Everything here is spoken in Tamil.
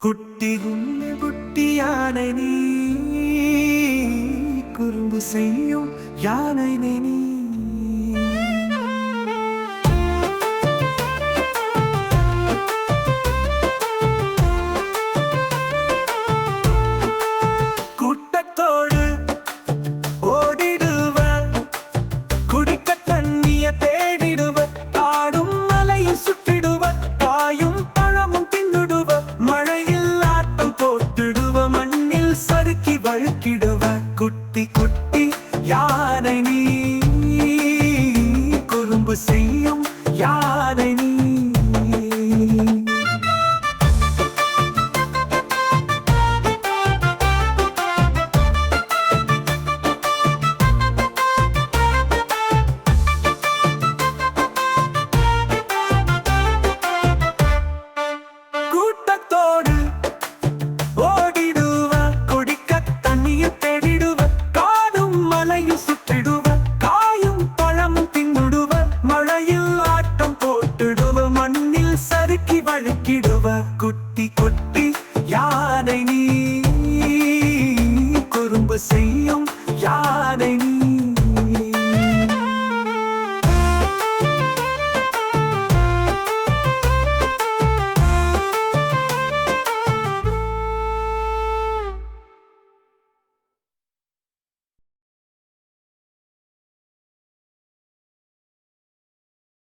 குட்டி உன்னை குட்டி யானை நீ, குறும்பு செய்யும் யானை நீ. கூட்டத்தோடு ஓடிடுவ, குடிக்க தண்ணிய தேடிடுவ, காடும் மலையும் சுட்டிடுவ, காயும் பழமும் தின்னுடுவ, மழையில் ஆட்டம் போட்டுடுவ, மண்ணில் சறுக்கி வழுக்கிடுவ. குட்டி குட்டி யானை நீ, குறும்பு செய்யும் யானை நீ. கூட்டத்தோடு ஓடிடுவ, குடிக்க தண்ணிய தேடிடுவ, காடும் மலையும் சுற்றிடுவ, காயும் பழமும் தின்னுடுவ, மழையில் ஆட்டம் போட்டுடுவ, மண்ணில் சறுக்கி வழுக்கிடுவ. குட்டி குட்டி யானை நீ, குறும்பு செய்யும் யானை நீ.